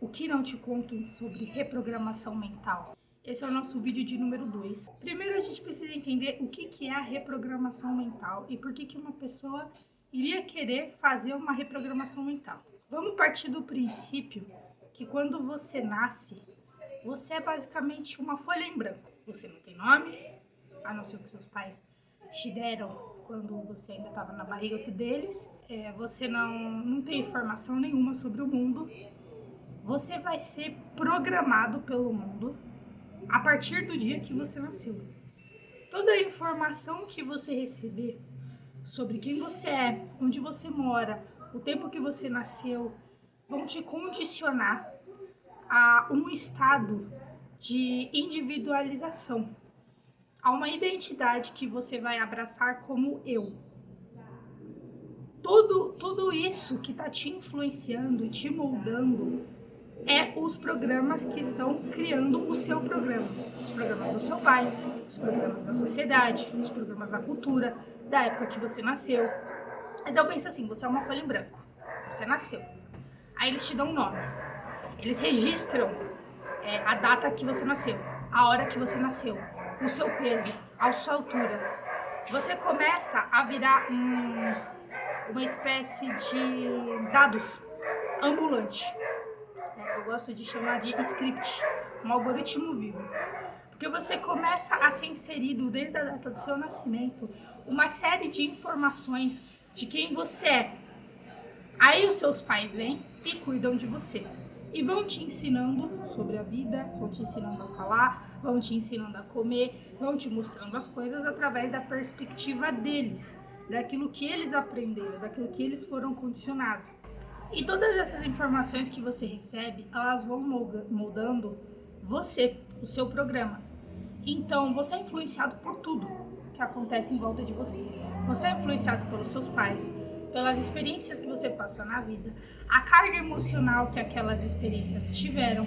O que não te contam sobre reprogramação mental? Esse é o nosso vídeo de número 2. Primeiro a gente precisa entender o que é a reprogramação mental e por que uma pessoa iria querer fazer uma reprogramação mental. Vamos partir do princípio que quando você nasce, você é basicamente uma folha em branco. Você não tem nome, a não ser que seus pais te deram quando você ainda estava na barriga deles. Você não tem informação nenhuma sobre o mundo. Você vai ser programado pelo mundo a partir do dia que você nasceu. Toda a informação que você receber sobre quem você é, onde você mora, o tempo que você nasceu, vão te condicionar a um estado de individualização, a uma identidade que você vai abraçar como eu. Tudo isso que está te influenciando e te moldando é os programas que estão criando o seu programa. Os programas do seu pai, os programas da sociedade, os programas da cultura, da época que você nasceu. Então pensa assim, você é uma folha em branco, você nasceu. Aí eles te dão um nome, eles registram a data que você nasceu, a hora que você nasceu, o seu peso, a sua altura. Você começa a virar uma espécie de dados ambulante. Eu gosto de chamar de script, um algoritmo vivo. Porque você começa a ser inserido, desde a data do seu nascimento, uma série de informações de quem você é. Aí os seus pais vêm e cuidam de você. E vão te ensinando sobre a vida, vão te ensinando a falar, vão te ensinando a comer, vão te mostrando as coisas através da perspectiva deles, daquilo que eles aprenderam, daquilo que eles foram condicionados. E todas essas informações que você recebe, elas vão moldando você, o seu programa. Então, você é influenciado por tudo que acontece em volta de você. Você é influenciado pelos seus pais, pelas experiências que você passa na vida, a carga emocional que aquelas experiências tiveram,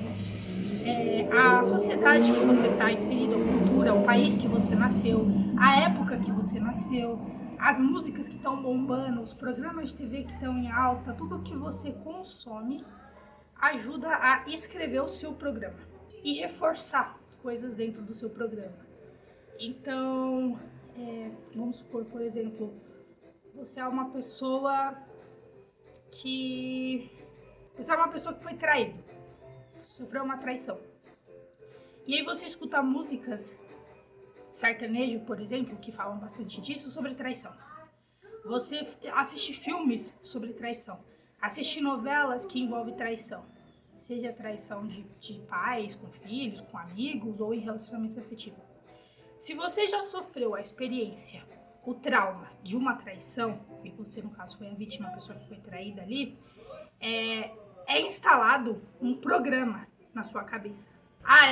a sociedade que você está inserido, a cultura, o país que você nasceu, a época que você nasceu, as músicas que estão bombando, os programas de TV que estão em alta, tudo que você consome ajuda a escrever o seu programa e reforçar coisas dentro do seu programa. Então, vamos supor, por exemplo, você é uma pessoa que foi traída, sofreu uma traição. E aí você escuta músicas sertanejo, por exemplo, que falam bastante disso, sobre traição. Você assiste filmes sobre traição, assiste novelas que envolvem traição, seja traição de pais, com filhos, com amigos ou em relacionamentos afetivos. Se você já sofreu a experiência, o trauma de uma traição, e você no caso foi a vítima, a pessoa que foi traída ali, é instalado um programa na sua cabeça.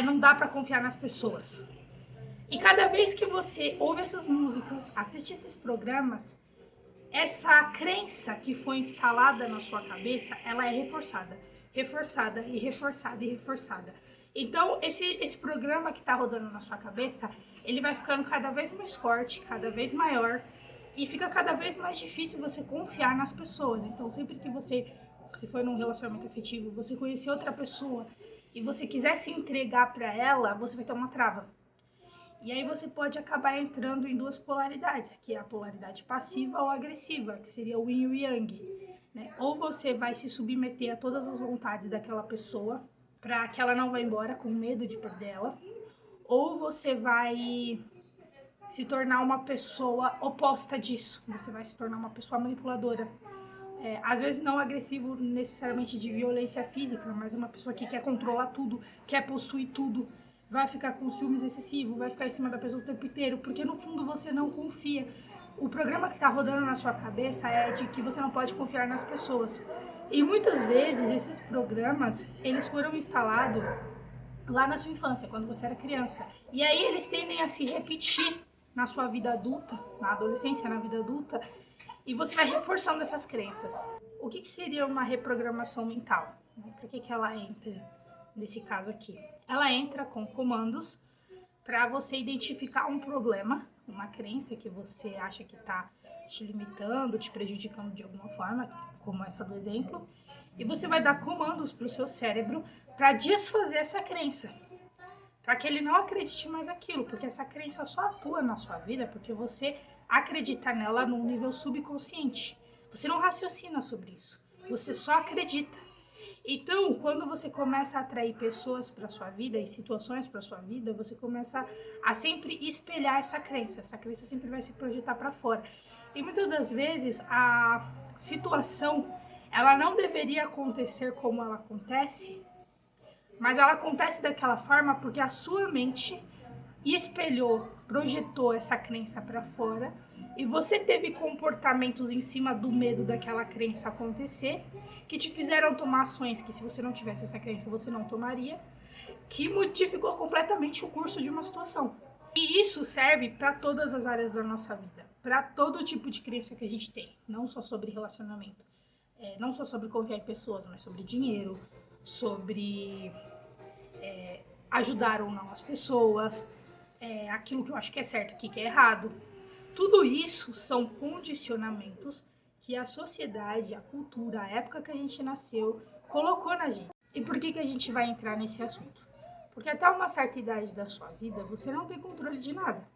Não dá pra confiar nas pessoas. E cada vez que você ouve essas músicas, assiste esses programas, essa crença que foi instalada na sua cabeça, ela é reforçada e reforçada e reforçada. Então, esse programa que tá rodando na sua cabeça, ele vai ficando cada vez mais forte, cada vez maior, e fica cada vez mais difícil você confiar nas pessoas. Então, sempre que você, se for num relacionamento afetivo, você conhecer outra pessoa e você quiser se entregar para ela, você vai ter uma trava. E aí você pode acabar entrando em duas polaridades, que é a polaridade passiva ou agressiva, que seria o yin e o yang, né? Ou você vai se submeter a todas as vontades daquela pessoa para que ela não vá embora com medo de perder ela, ou você vai se tornar uma pessoa oposta disso, você vai se tornar uma pessoa manipuladora. Às vezes não agressivo necessariamente de violência física, mas uma pessoa que quer controlar tudo, quer possuir tudo, vai ficar com ciúmes excessivos, vai ficar em cima da pessoa o tempo inteiro, porque no fundo você não confia. O programa que está rodando na sua cabeça é de que você não pode confiar nas pessoas. E muitas vezes esses programas, eles foram instalados lá na sua infância, quando você era criança. E aí eles tendem a se repetir na sua vida adulta, na adolescência, na vida adulta, e você vai reforçando essas crenças. O que seria uma reprogramação mental? Para que ela entra nesse caso aqui? Ela entra com comandos para você identificar um problema, uma crença que você acha que está te limitando, te prejudicando de alguma forma, como essa do exemplo, E você vai dar comandos para o seu cérebro para desfazer essa crença. Para que ele não acredite mais aquilo, porque essa crença só atua na sua vida porque você acredita nela num nível subconsciente. Você não raciocina sobre isso, você só acredita. Então, quando você começa a atrair pessoas para sua vida e situações para sua vida, você começa a sempre espelhar essa crença sempre vai se projetar para fora. E muitas das vezes a situação, ela não deveria acontecer como ela acontece, mas ela acontece daquela forma porque a sua mente espelhou, projetou essa crença para fora e você teve comportamentos em cima do medo daquela crença acontecer que te fizeram tomar ações que se você não tivesse essa crença você não tomaria, que modificou completamente o curso de uma situação. E isso serve para todas as áreas da nossa vida, para todo tipo de crença que a gente tem, não só sobre relacionamento, não só sobre confiar em pessoas, mas sobre dinheiro, sobre ajudar ou não as pessoas, aquilo que eu acho que é certo, o que é errado. Tudo isso são condicionamentos que a sociedade, a cultura, a época que a gente nasceu, colocou na gente. E por que a gente vai entrar nesse assunto? Porque até uma certa idade da sua vida, você não tem controle de nada.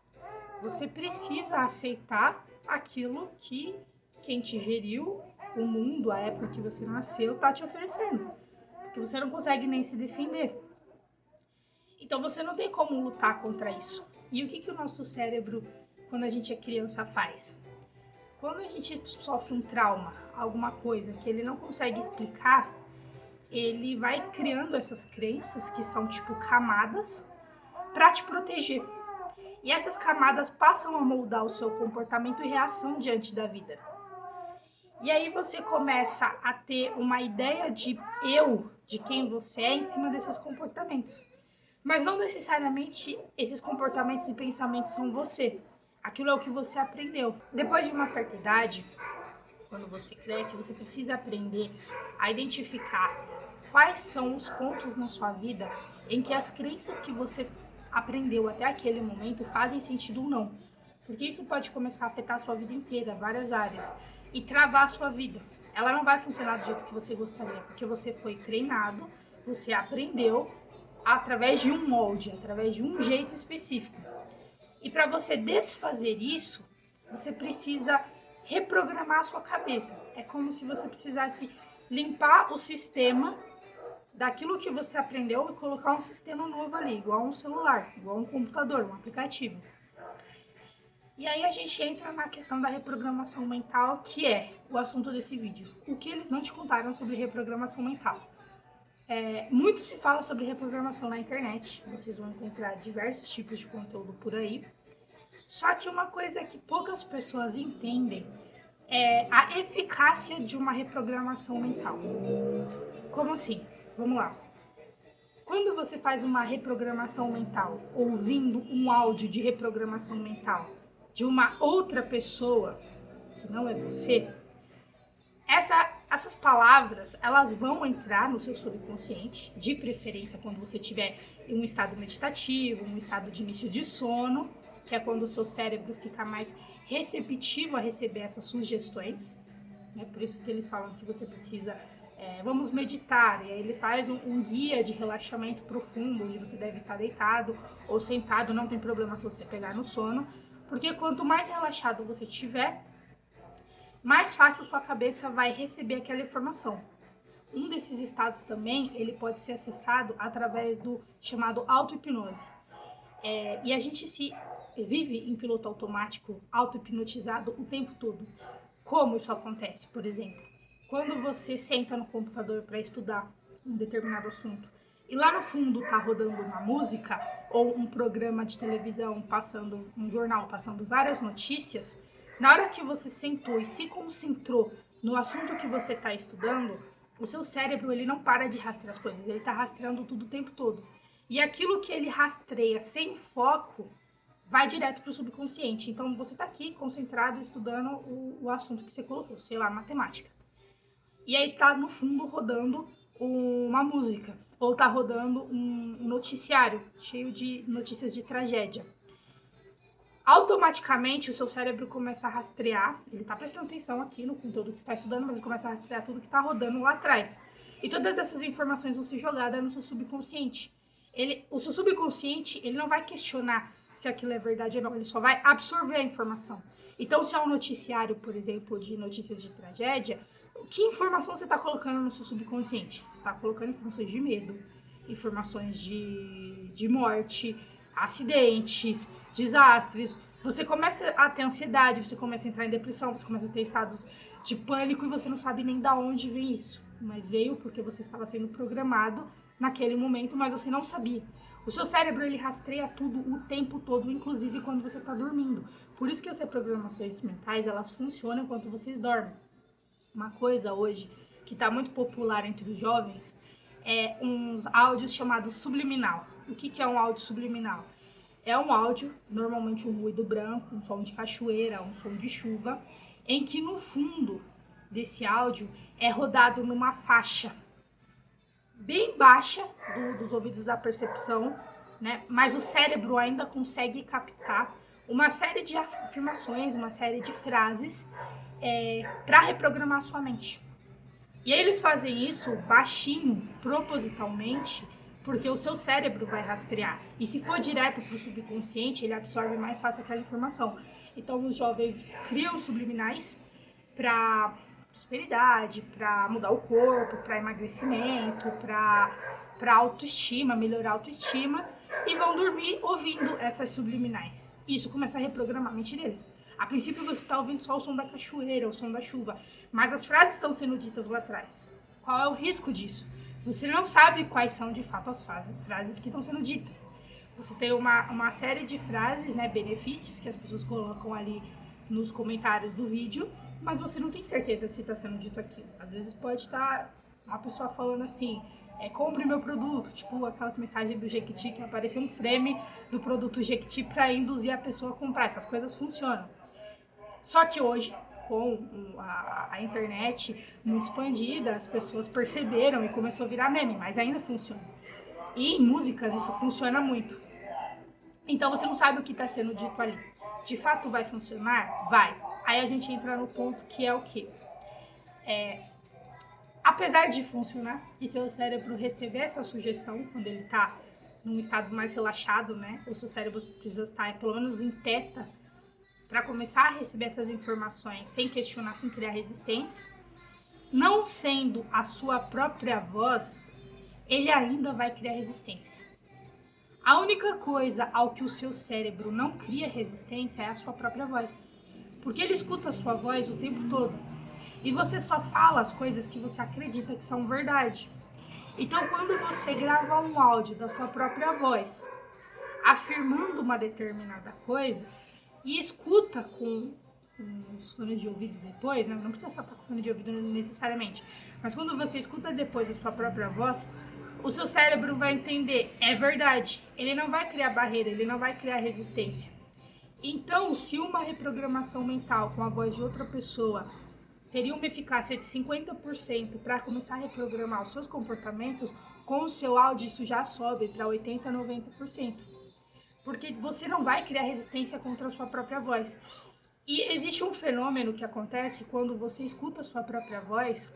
Você precisa aceitar aquilo que quem te geriu, o mundo, a época que você nasceu, tá te oferecendo. Porque você não consegue nem se defender. Então você não tem como lutar contra isso. E o que o nosso cérebro, quando a gente é criança, faz? Quando a gente sofre um trauma, alguma coisa que ele não consegue explicar, ele vai criando essas crenças que são tipo camadas para te proteger. E essas camadas passam a moldar o seu comportamento e reação diante da vida. E aí você começa a ter uma ideia de quem você é em cima desses comportamentos. Mas não necessariamente esses comportamentos e pensamentos são você. Aquilo é o que você aprendeu. Depois de uma certa idade, quando você cresce, você precisa aprender a identificar quais são os pontos na sua vida em que as crenças que você aprendeu até aquele momento fazem sentido ou não. Porque isso pode começar a afetar a sua vida inteira, várias áreas, e travar a sua vida. Ela não vai funcionar do jeito que você gostaria, porque você foi treinado, você aprendeu através de um molde, através de um jeito específico. E para você desfazer isso, você precisa reprogramar a sua cabeça. É como se você precisasse limpar o sistema daquilo que você aprendeu e colocar um sistema novo ali, igual um celular, igual um computador, um aplicativo. E aí a gente entra na questão da reprogramação mental, que é o assunto desse vídeo. O que eles não te contaram sobre reprogramação mental? Muito se fala sobre reprogramação na internet, vocês vão encontrar diversos tipos de conteúdo por aí. Só que uma coisa que poucas pessoas entendem é a eficácia de uma reprogramação mental. Como assim? Vamos lá. Quando você faz uma reprogramação mental, ouvindo um áudio de reprogramação mental de uma outra pessoa, que não é você, essas palavras, elas vão entrar no seu subconsciente, de preferência quando você estiver em um estado meditativo, um estado de início de sono, que é quando o seu cérebro fica mais receptivo a receber essas sugestões. Né? Por isso que eles falam que você precisa, vamos meditar, e aí ele faz um guia de relaxamento profundo, onde você deve estar deitado ou sentado, não tem problema se você pegar no sono, porque quanto mais relaxado você estiver, mais fácil sua cabeça vai receber aquela informação. Um desses estados também, ele pode ser acessado através do chamado auto-hipnose. E a gente se vive em piloto automático, auto-hipnotizado o tempo todo. Como isso acontece? Por exemplo, quando você senta no computador para estudar um determinado assunto e lá no fundo tá rodando uma música ou um programa de televisão passando, um jornal passando várias notícias, na hora que você sentou e se concentrou no assunto que você está estudando, o seu cérebro ele não para de rastrear as coisas, ele está rastreando tudo o tempo todo. E aquilo que ele rastreia sem foco vai direto para o subconsciente. Então você está aqui concentrado estudando o assunto que você colocou, sei lá, matemática. E aí tá no fundo rodando uma música, ou tá rodando um noticiário cheio de notícias de tragédia. automaticamente o seu cérebro começa a rastrear, ele tá prestando atenção aqui no conteúdo que você está estudando, mas ele começa a rastrear tudo que tá rodando lá atrás. E todas essas informações vão ser jogadas no seu subconsciente. O seu subconsciente, ele não vai questionar se aquilo é verdade ou não, ele só vai absorver a informação. Então, se é um noticiário, por exemplo, de notícias de tragédia, que informação você está colocando no seu subconsciente? Você está colocando informações de medo, informações de morte, acidentes, desastres. Você começa a ter ansiedade, você começa a entrar em depressão, você começa a ter estados de pânico e você não sabe nem de onde vem isso. Mas veio porque você estava sendo programado naquele momento, mas você não sabia. O seu cérebro, ele rastreia tudo o tempo todo, inclusive quando você está dormindo. Por isso que as reprogramações mentais, elas funcionam enquanto vocês dormem. Uma coisa hoje que está muito popular entre os jovens é uns áudios chamados subliminal. O que é um áudio subliminal? É um áudio, normalmente um ruído branco, um som de cachoeira, um som de chuva, em que no fundo desse áudio é rodado numa faixa bem baixa dos ouvidos da percepção, né? Mas o cérebro ainda consegue captar uma série de afirmações, uma série de frases para reprogramar a sua mente. E aí eles fazem isso baixinho, propositalmente, porque o seu cérebro vai rastrear. E se for direto para o subconsciente, ele absorve mais fácil aquela informação. Então os jovens criam subliminais para prosperidade, para mudar o corpo, para emagrecimento, para autoestima, melhorar a autoestima, e vão dormir ouvindo essas subliminais. Isso começa a reprogramar a mente deles. A princípio você está ouvindo só o som da cachoeira, o som da chuva, mas as frases estão sendo ditas lá atrás. Qual é o risco disso? Você não sabe quais são de fato as frases que estão sendo ditas. Você tem uma série de frases, né, benefícios que as pessoas colocam ali nos comentários do vídeo, mas você não tem certeza se está sendo dito aquilo. Às vezes pode estar uma pessoa falando assim, compre meu produto, tipo aquelas mensagens do Jequiti que apareceu um frame do produto Jequiti para induzir a pessoa a comprar. Essas coisas funcionam. Só que hoje, com a internet muito expandida, as pessoas perceberam e começou a virar meme, mas ainda funciona. E em músicas isso funciona muito. Então você não sabe o que está sendo dito ali. De fato vai funcionar? Vai. Aí a gente entra no ponto que é o quê? Apesar de funcionar e seu cérebro receber essa sugestão quando ele está num estado mais relaxado, né? O seu cérebro precisa estar pelo menos em teta para começar a receber essas informações sem questionar, sem criar resistência. Não sendo a sua própria voz, ele ainda vai criar resistência. A única coisa ao que o seu cérebro não cria resistência é a sua própria voz. Porque ele escuta a sua voz o tempo todo. E você só fala as coisas que você acredita que são verdade. Então, quando você grava um áudio da sua própria voz, afirmando uma determinada coisa, e escuta com os fones de ouvido depois, né? Não precisa só estar com fone de ouvido necessariamente, mas quando você escuta depois a sua própria voz, o seu cérebro vai entender, é verdade. Ele não vai criar barreira, ele não vai criar resistência. Então, se uma reprogramação mental com a voz de outra pessoa teria uma eficácia de 50% para começar a reprogramar os seus comportamentos, com o seu áudio isso já sobe para 80%, 90%. Porque você não vai criar resistência contra a sua própria voz. E existe um fenômeno que acontece quando você escuta a sua própria voz,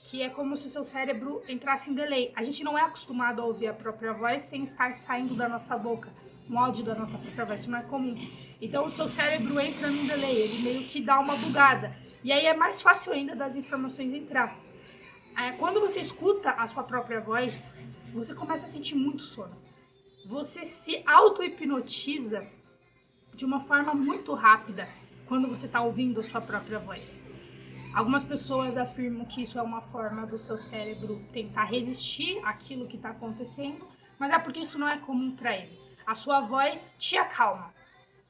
que é como se o seu cérebro entrasse em delay. A gente não é acostumado a ouvir a própria voz sem estar saindo da nossa boca. Um áudio da nossa própria voz, isso não é comum. Então o seu cérebro entra num delay, ele meio que dá uma bugada. E aí é mais fácil ainda das informações entrar. Quando você escuta a sua própria voz, você começa a sentir muito sono. Você se auto-hipnotiza de uma forma muito rápida quando você está ouvindo a sua própria voz. Algumas pessoas afirmam que isso é uma forma do seu cérebro tentar resistir àquilo que está acontecendo, mas é porque isso não é comum para ele. A sua voz te acalma.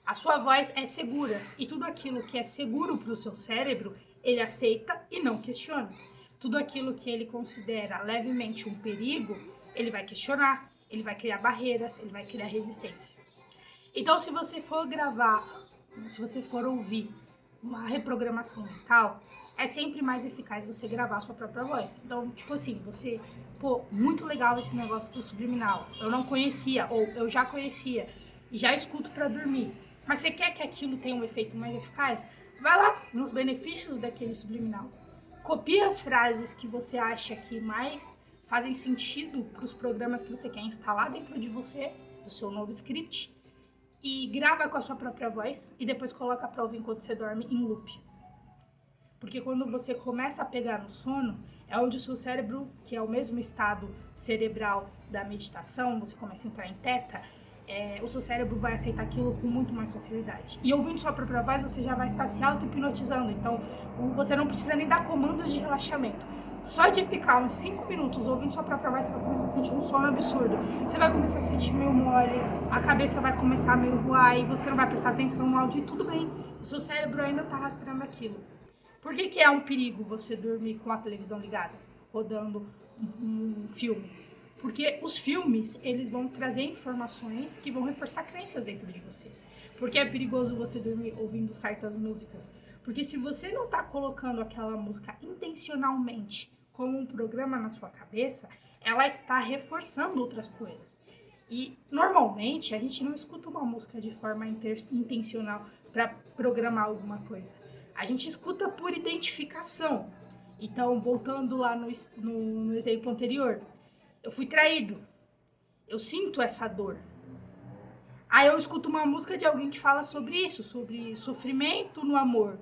A sua voz é segura e tudo aquilo que é seguro para o seu cérebro, ele aceita e não questiona. Tudo aquilo que ele considera levemente um perigo, ele vai questionar, ele vai criar barreiras, ele vai criar resistência. Então, se você for gravar, se você for ouvir uma reprogramação mental, é sempre mais eficaz você gravar a sua própria voz. Então, tipo assim, você, muito legal esse negócio do subliminal. Eu não conhecia, ou eu já conhecia, e já escuto para dormir. Mas você quer que aquilo tenha um efeito mais eficaz? Vai lá nos benefícios daquele subliminal. Copia as frases que você acha que mais fazem sentido para os programas que você quer instalar dentro de você, do seu novo script, e grava com a sua própria voz e depois coloca para ouvir enquanto você dorme em loop. Porque quando você começa a pegar no sono, é onde o seu cérebro, que é o mesmo estado cerebral da meditação, você começa a entrar em teta, o seu cérebro vai aceitar aquilo com muito mais facilidade. E ouvindo sua própria voz, você já vai estar se auto-hipnotizando. Então, você não precisa nem dar comandos de relaxamento. Só de ficar uns 5 minutos ouvindo sua própria voz, você vai começar a sentir um sono absurdo. Você vai começar a se sentir meio mole, a cabeça vai começar a meio voar e você não vai prestar atenção no áudio e tudo bem. O seu cérebro ainda está rastreando aquilo. Por que é um perigo você dormir com a televisão ligada, rodando um filme? Porque os filmes, eles vão trazer informações que vão reforçar crenças dentro de você. Por que é perigoso você dormir ouvindo certas músicas? Porque se você não está colocando aquela música intencionalmente como um programa na sua cabeça, ela está reforçando outras coisas. E, normalmente, a gente não escuta uma música de forma intencional para programar alguma coisa. A gente escuta por identificação. Então, voltando lá no exemplo anterior, eu fui traído. Eu sinto essa dor. Aí eu escuto uma música de alguém que fala sobre isso, sobre sofrimento no amor,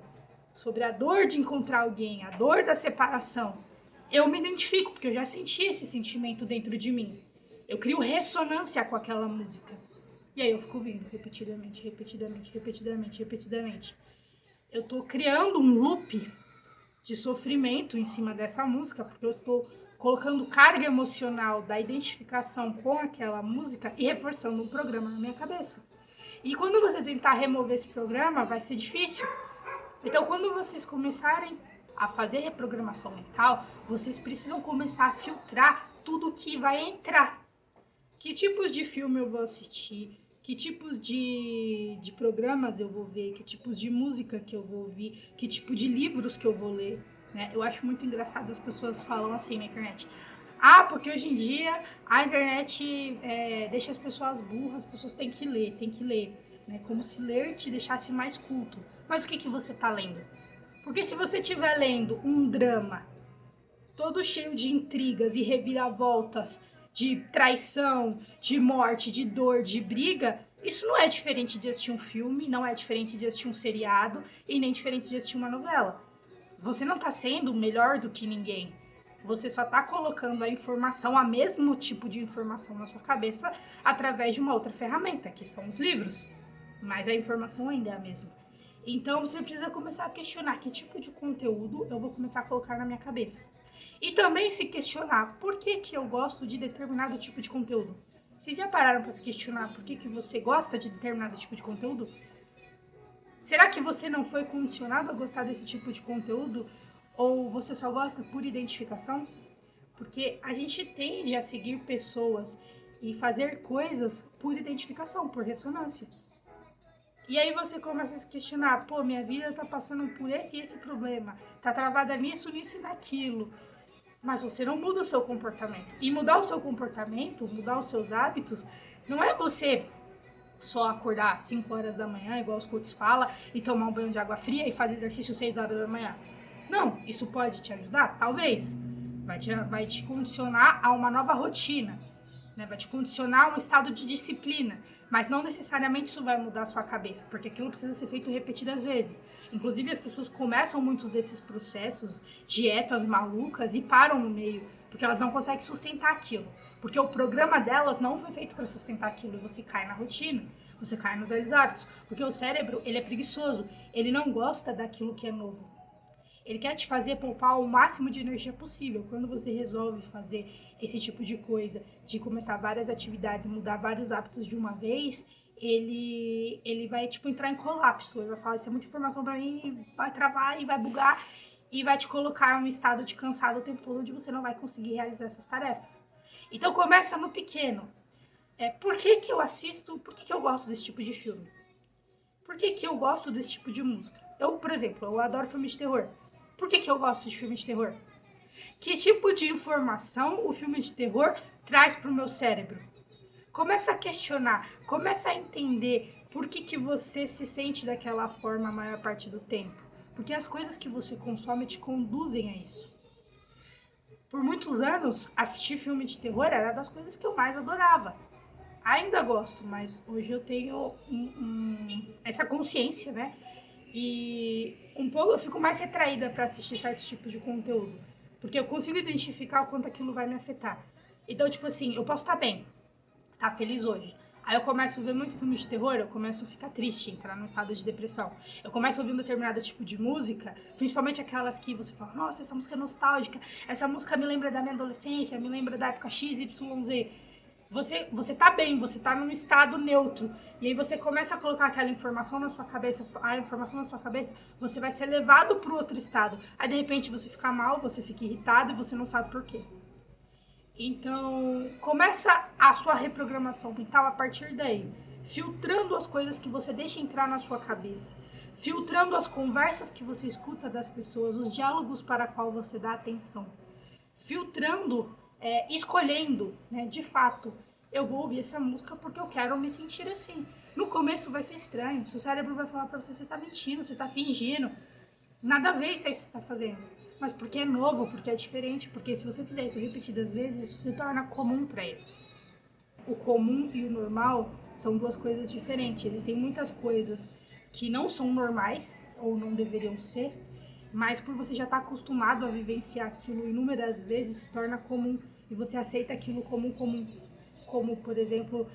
sobre a dor de encontrar alguém, a dor da separação. Eu me identifico, porque eu já senti esse sentimento dentro de mim. Eu crio ressonância com aquela música. E aí eu fico ouvindo repetidamente, repetidamente, repetidamente, repetidamente. Eu tô criando um loop de sofrimento em cima dessa música, porque eu tô colocando carga emocional da identificação com aquela música e reforçando um programa na minha cabeça. E quando você tentar remover esse programa, vai ser difícil. Então, quando vocês começarem a fazer reprogramação mental, vocês precisam começar a filtrar tudo que vai entrar. Que tipos de filme eu vou assistir? Que tipos de programas eu vou ver? Que tipos de música que eu vou ouvir? Que tipo de livros que eu vou ler? Né? Eu acho muito engraçado as pessoas falam assim na internet. Ah, porque hoje em dia a internet deixa as pessoas burras, as pessoas têm que ler. Né? Como se ler te deixasse mais culto. Mas o que você está lendo? Porque se você estiver lendo um drama todo cheio de intrigas e reviravoltas, de traição, de morte, de dor, de briga, isso não é diferente de assistir um filme, não é diferente de assistir um seriado e nem diferente de assistir uma novela. Você não está sendo melhor do que ninguém. Você só está colocando a informação, a mesmo tipo de informação na sua cabeça através de uma outra ferramenta, que são os livros. Mas a informação ainda é a mesma. Então você precisa começar a questionar que tipo de conteúdo eu vou começar a colocar na minha cabeça. E também se questionar por que eu gosto de determinado tipo de conteúdo. Vocês já pararam para se questionar por que você gosta de determinado tipo de conteúdo? Será que você não foi condicionado a gostar desse tipo de conteúdo? Ou você só gosta por identificação? Porque a gente tende a seguir pessoas e fazer coisas por identificação, por ressonância. E aí você começa a se questionar, pô, minha vida tá passando por esse e esse problema, tá travada nisso, nisso e naquilo. Mas você não muda o seu comportamento. E mudar o seu comportamento, mudar os seus hábitos, não é você só acordar às 5 horas da manhã, igual os coaches falam, e tomar um banho de água fria e fazer exercício às 6 horas da manhã. Não, isso pode te ajudar? Talvez. Vai te condicionar a uma nova rotina, né? Vai te condicionar a um estado de disciplina. Mas não necessariamente isso vai mudar a sua cabeça, porque aquilo precisa ser feito repetidas vezes. Inclusive, as pessoas começam muitos desses processos, dietas malucas, e param no meio, porque elas não conseguem sustentar aquilo. Porque o programa delas não foi feito para sustentar aquilo, e você cai na rotina, você cai nos velhos hábitos. Porque o cérebro, ele é preguiçoso, ele não gosta daquilo que é novo. Ele quer te fazer poupar o máximo de energia possível. Quando você resolve fazer esse tipo de coisa, de começar várias atividades, mudar vários hábitos de uma vez, ele vai, entrar em colapso. Ele vai falar, isso é muita informação pra mim, vai travar e vai bugar e vai te colocar em um estado de cansado o tempo todo, onde você não vai conseguir realizar essas tarefas. Então, começa no pequeno. Por que eu assisto, por que eu gosto desse tipo de filme? Por que eu gosto desse tipo de música? Eu, por exemplo, eu adoro filme de terror. Por que eu gosto de filme de terror? Que tipo de informação o filme de terror traz para o meu cérebro? Começa a questionar, começa a entender Por que você se sente daquela forma a maior parte do tempo? Porque as coisas que você consome te conduzem a isso. Por muitos anos, assistir filme de terror era das coisas que eu mais adorava. Ainda gosto, mas hoje eu tenho essa consciência, né? E um pouco eu fico mais retraída para assistir certos tipos de conteúdo. Porque eu consigo identificar o quanto aquilo vai me afetar. Então, tipo assim, eu posso estar bem, estar feliz hoje. Aí eu começo a ver muito filme de terror, eu começo a ficar triste, entrar num estado de depressão. Eu começo a ouvir um determinado tipo de música, principalmente aquelas que você fala, nossa, essa música é nostálgica, essa música me lembra da minha adolescência, me lembra da época X, Y, Z. Você tá bem, você tá num estado neutro. E aí você começa a colocar aquela informação na sua cabeça, a informação na sua cabeça, você vai ser levado pro outro estado. Aí de repente você fica mal, você fica irritado e você não sabe por quê. Então, começa a sua reprogramação mental a partir daí, filtrando as coisas que você deixa entrar na sua cabeça, filtrando as conversas que você escuta das pessoas, os diálogos para qual você dá atenção, filtrando, escolhendo, né, de fato, eu vou ouvir essa música porque eu quero me sentir assim. No começo vai ser estranho, seu cérebro vai falar pra você tá mentindo, você tá fingindo, nada a ver isso aí que você tá fazendo. Mas porque é novo, porque é diferente, porque se você fizer isso repetidas vezes, isso se torna comum para ele. O comum e o normal são duas coisas diferentes. Existem muitas coisas que não são normais, ou não deveriam ser, mas por você já estar acostumado a vivenciar aquilo inúmeras vezes, se torna comum, e você aceita aquilo como comum. Como, por exemplo,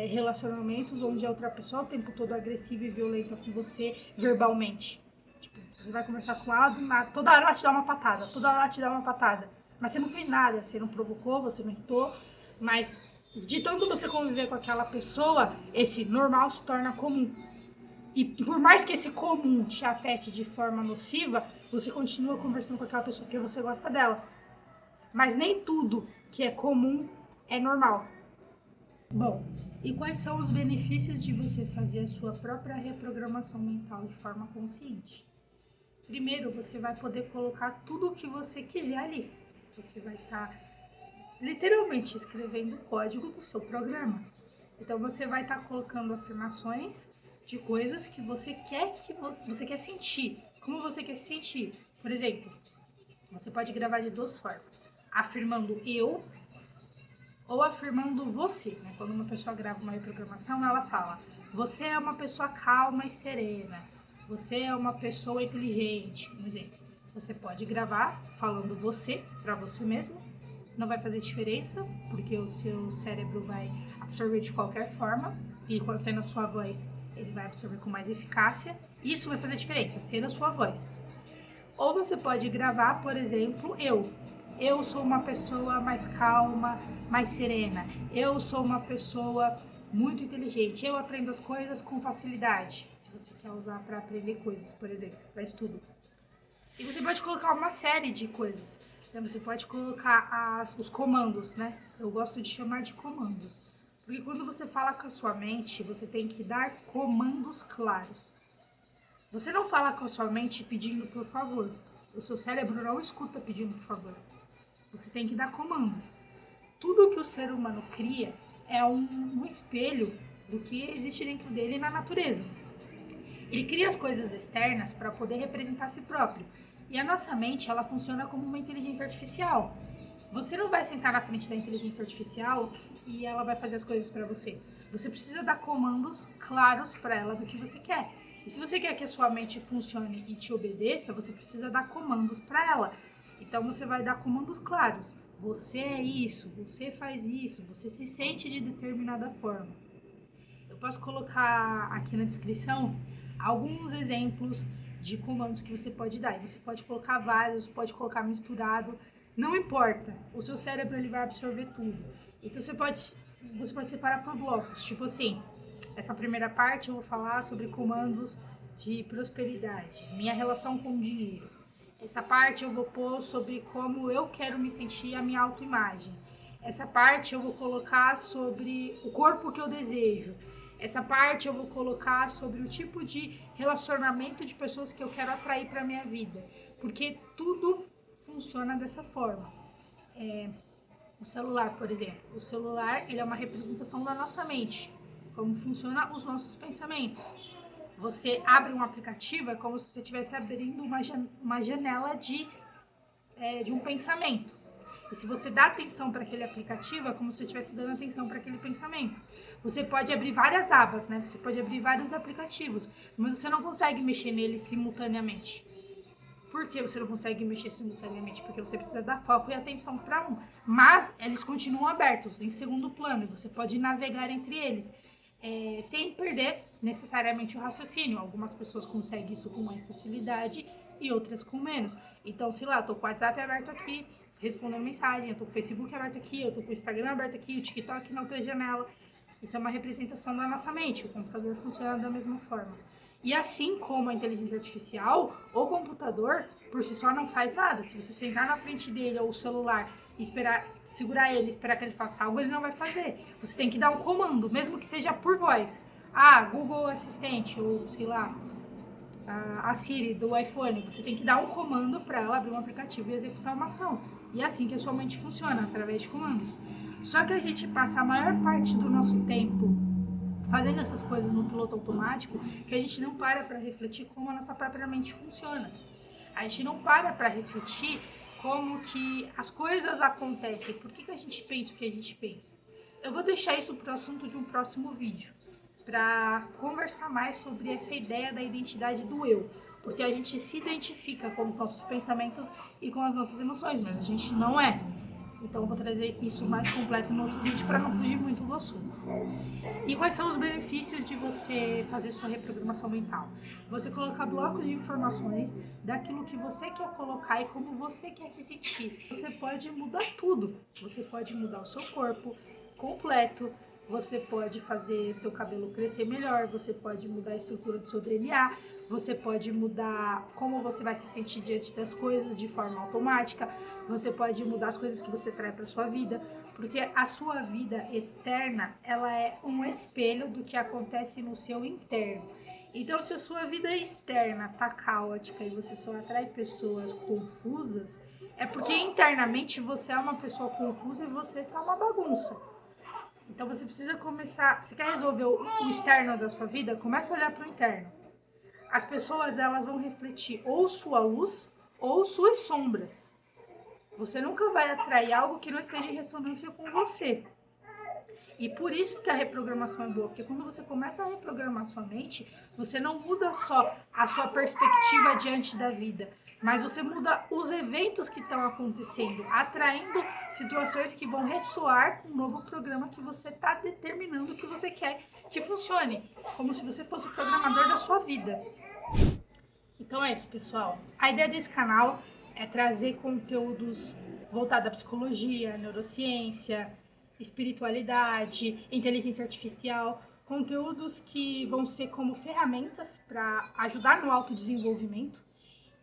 relacionamentos onde a outra pessoa é o tempo todo agressiva e violenta com você verbalmente. Você vai conversar com ela, toda hora ela te dá uma patada, toda hora ela te dá uma patada. Mas você não fez nada, você não provocou, você não irritou, mas de tanto você conviver com aquela pessoa, esse normal se torna comum. E por mais que esse comum te afete de forma nociva, você continua conversando com aquela pessoa porque você gosta dela. Mas nem tudo que é comum é normal. Bom, e quais são os benefícios de você fazer a sua própria reprogramação mental de forma consciente? Primeiro, você vai poder colocar tudo o que você quiser ali. Você vai estar literalmente escrevendo o código do seu programa. Então, você vai estar colocando afirmações de coisas que você quer sentir. Como você quer se sentir? Por exemplo, você pode gravar de duas formas. Afirmando eu ou afirmando você. Né? Quando uma pessoa grava uma reprogramação, ela fala: você é uma pessoa calma e serena. Você é uma pessoa inteligente, por exemplo. Você pode gravar falando você para você mesmo. Não vai fazer diferença, porque o seu cérebro vai absorver de qualquer forma. E quando sendo a sua voz, ele vai absorver com mais eficácia. Isso vai fazer diferença, ser a sua voz. Ou você pode gravar, por exemplo, eu. Eu sou uma pessoa mais calma, mais serena. Eu sou uma pessoa muito inteligente. Eu aprendo as coisas com facilidade. Se você quer usar para aprender coisas, por exemplo, para estudo. E você pode colocar uma série de coisas. Então, você pode colocar os comandos, né? Eu gosto de chamar de comandos. Porque quando você fala com a sua mente, você tem que dar comandos claros. Você não fala com a sua mente pedindo por favor. O seu cérebro não escuta pedindo por favor. Você tem que dar comandos. Tudo que o ser humano cria é um espelho do que existe dentro dele na natureza. Ele cria as coisas externas para poder representar a si próprio. E a nossa mente, ela funciona como uma inteligência artificial. Você não vai sentar na frente da inteligência artificial e ela vai fazer as coisas para você. Você precisa dar comandos claros para ela do que você quer. E se você quer que a sua mente funcione e te obedeça, você precisa dar comandos para ela. Então você vai dar comandos claros. Você é isso, você faz isso, você se sente de determinada forma. Eu posso colocar aqui na descrição alguns exemplos de comandos que você pode dar. E você pode colocar vários, pode colocar misturado, não importa. O seu cérebro ele vai absorver tudo. Então você pode separar por blocos, tipo assim, essa primeira parte eu vou falar sobre comandos de prosperidade, minha relação com o dinheiro. Essa parte eu vou pôr sobre como eu quero me sentir, a minha autoimagem. Essa parte eu vou colocar sobre o corpo que eu desejo. Essa parte eu vou colocar sobre o tipo de relacionamento de pessoas que eu quero atrair para a minha vida. Porque tudo funciona dessa forma. O celular, por exemplo. O celular ele é uma representação da nossa mente. como funcionam os nossos pensamentos. Você abre um aplicativo, é como se você estivesse abrindo uma janela de um pensamento. E se você dá atenção para aquele aplicativo, é como se você estivesse dando atenção para aquele pensamento. Você pode abrir várias abas, né? Você pode abrir vários aplicativos, mas você não consegue mexer neles simultaneamente. Por que você não consegue mexer simultaneamente? Porque você precisa dar foco e atenção para um. Mas eles continuam abertos, em segundo plano, e você pode navegar entre eles. Sem perder necessariamente o raciocínio. Algumas pessoas conseguem isso com mais facilidade e outras com menos. Então, sei lá, eu tô com o WhatsApp aberto aqui, respondendo mensagem, eu tô com o Facebook aberto aqui, eu tô com o Instagram aberto aqui, o TikTok na outra janela. Isso é uma representação da nossa mente, o computador funciona da mesma forma. E assim como a inteligência artificial, o computador por si só não faz nada. Se você sentar na frente dele ou o celular e segurar ele, esperar que ele faça algo, ele não vai fazer. Você tem que dar um comando, mesmo que seja por voz. Google Assistente, ou sei lá, a Siri do iPhone. Você tem que dar um comando para ela abrir um aplicativo e executar uma ação. E é assim que a sua mente funciona, através de comandos. Só que a gente passa a maior parte do nosso tempo fazendo essas coisas no piloto automático, que a gente não para refletir como a nossa própria mente funciona. A gente não para refletir como que as coisas acontecem, por que a gente pensa o que a gente pensa. Eu vou deixar isso para o assunto de um próximo vídeo, para conversar mais sobre essa ideia da identidade do eu, porque a gente se identifica com os nossos pensamentos e com as nossas emoções, mas a gente não é. Então eu vou trazer isso mais completo no outro vídeo para não fugir muito do assunto. E quais são os benefícios de você fazer sua reprogramação mental? Você colocar blocos de informações daquilo que você quer colocar e como você quer se sentir. Você pode mudar tudo. Você pode mudar o seu corpo completo. Você pode fazer o seu cabelo crescer melhor. Você pode mudar a estrutura do seu DNA. Você pode mudar como você vai se sentir diante das coisas de forma automática. Você pode mudar as coisas que você traz para sua vida, porque a sua vida externa, ela é um espelho do que acontece no seu interno. Então, se a sua vida externa tá caótica e você só atrai pessoas confusas, é porque internamente você é uma pessoa confusa e você tá uma bagunça. Então, você precisa começar, você quer resolver o externo da sua vida? Começa a olhar para o interno. As pessoas, elas vão refletir ou sua luz ou suas sombras. Você nunca vai atrair algo que não esteja em ressonância com você. E por isso que a reprogramação é boa, porque quando você começa a reprogramar sua mente, você não muda só a sua perspectiva diante da vida, mas você muda os eventos que estão acontecendo, atraindo situações que vão ressoar com o novo programa que você está determinando que você quer que funcione, como se você fosse o programador da sua vida. Então é isso, pessoal. A ideia desse canal é trazer conteúdos voltados à psicologia, neurociência, espiritualidade, inteligência artificial, conteúdos que vão ser como ferramentas para ajudar no autodesenvolvimento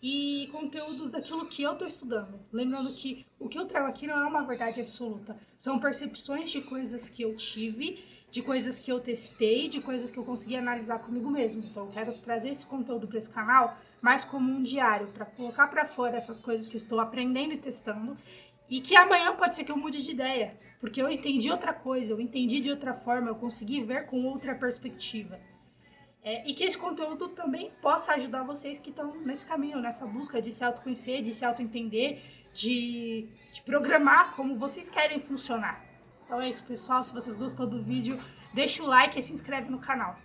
e conteúdos daquilo que eu estou estudando. Lembrando que o que eu trago aqui não é uma verdade absoluta, são percepções de coisas que eu tive, de coisas que eu testei, de coisas que eu consegui analisar comigo mesmo. Então eu quero trazer esse conteúdo para esse canal mais como um diário, para colocar para fora essas coisas que eu estou aprendendo e testando, e que amanhã pode ser que eu mude de ideia, porque eu entendi outra coisa, eu entendi de outra forma, eu consegui ver com outra perspectiva. E que esse conteúdo também possa ajudar vocês que estão nesse caminho, nessa busca de se autoconhecer, de se autoentender, de programar como vocês querem funcionar. Então é isso, pessoal. Se vocês gostou do vídeo, deixa o like e se inscreve no canal.